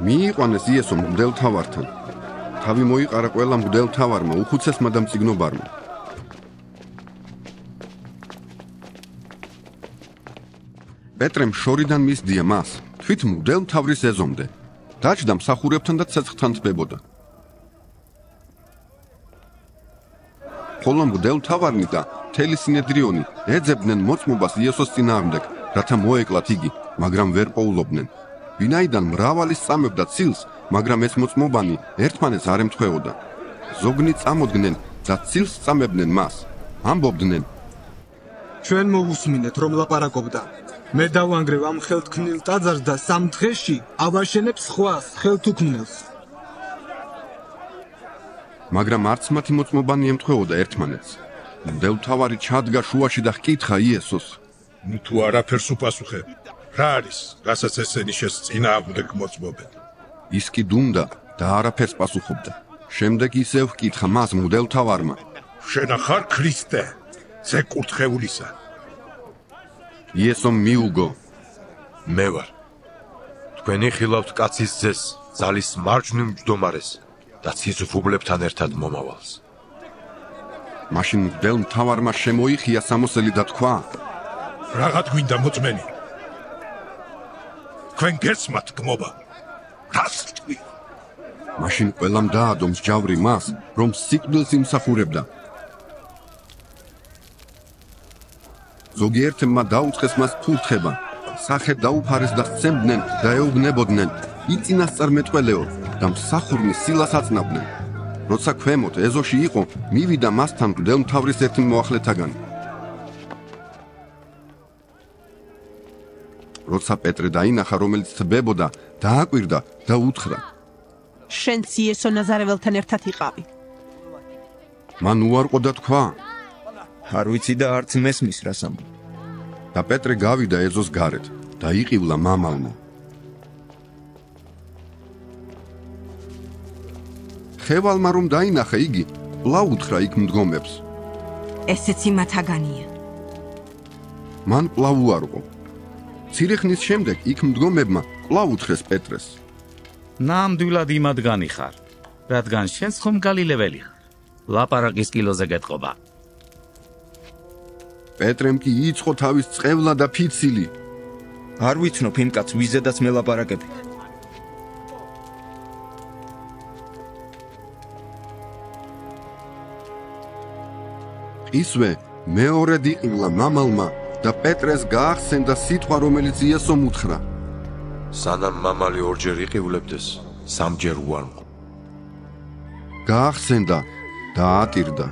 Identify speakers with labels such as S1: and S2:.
S1: მიიყვანეს იესო მღვდელთავართან. თავი მოიყარა ყველა მღვდელთავარმა, უხუცესმა და მწიგნობარმა. პეტრემ შორიდან მისდია მას, თვით მღვდელმთავრის ეზომდე. დაჯდა მსახურებთან და ცეცხლთან თბებოდა. ხოლო მღვდელმთავარნი და მთელი სინედრიონი ეძებდნენ მოწმობას იესოს წინააღმდეგ, რათა მოეკლათ იგი, მაგრამ ვერ პოულობდნენ. ვინაიდან მრავალი სწამებდა ცილს, მაგრამ ეს მოწმობანი ერთმანეთს არ ემთხვეოდა. ზოგნი წამოდგნენ და ცილს სწამებდნენ მას. ამბობდნენ:
S2: ჩვენ მოვუსმინეთ, რომ ლაპარაკობდა. მე დავანგრევ ამ ხელთქმნილ ტაძარს და 3 დღეში ავაშენებ სხვას ხელთუქმნილს.
S1: მაგრამ არც მათი მოწმობანი ემთხვეოდა ერთმანეთს. მღვდელმთავარი ჩადგა შუაში და ჰკითხა იესოს:
S3: ნუ თუ არაფერს უპასუხებ, რა არის, რასაც ესენი შენს წინააღმდეგ მოწმობენ?
S1: ის კი დუმდა და არაფერს პასუხობდა. შემდეგ ისევ ჰკითხა მას მღვდელმთავარმა:
S3: შენ ხარ ქრისტე, ზეკურთხეულისა?
S1: იესომ მიუგო:
S4: მე ვარ. თქვენი ხილავთ კაცის ძეს, ძალის მარჯვნივ მჯდომარეს და ცისუფლებთან ერთად მომავალს.
S1: მაშინ მღვდელმთავარმა შემოიხია სამოსელი და თქვა:
S3: რაღაც გვინდა მოწმენი? თქვენ გესმათ გმობა? რას თქვი?
S1: მაშინ ყველამ დაადო მსჯავრი მას, რომ სიკვდილს იმსახურებდა. ზოგიერთმა დაუწყეს მას ფურთხება, სახე დაუფარეს და სცემდნენ და ეუბნებოდნენ: იწინასწარმეტყველეო და მსახურნი სილას აწნავდნენ. როცა ქვემოთ ეზოში იყო, მივიდა მასთან მღვდელმთავრის ერთი მოახლეთაგანი. როცა პეტრე დაინახა, რომელიც თბებოდა, დააკვირდა და უთხრა:
S5: შენც იესო ნაზარეველთან ერთად იყავი.
S1: მან უარყო და თქვა:
S6: არ ვიცი და არც მესმის რას ამბობ.
S1: და პეტრე გავიდა ეზოს გარეთ და იყივლა მამალმა. ხევალმა რომ დაინახა იგი, კვლავ უთხრა იქ მდგომებს:
S7: ესეც იმათაგანია.
S1: მან კვლავ უარყო. მცირე ხნის შემდეგ იქ მდგომებმა კვლავ უთხრეს პეტრეს:
S8: ნამდვილად იმათგანი ხარ, რადგან შენც ხომ გალილეველი ხარ. ლაპარაკის კილოზე გეტყობა.
S1: პეტრემ კი იწყო თავის წყევლა და ფიცილი.
S6: არ ვიცნობ იმ კაცს ვიზედაც მელაპარაკები.
S1: ისვე მეორედ იყილა მამალმა და პეტრეს გაახსენდა სიტყვა, რომელიც იესომ უთხრა:
S4: სანამ მამალი ორჯერ იყივლებდეს, 3 ჯერ უარყო.
S1: გაახსენდა და ატირდა.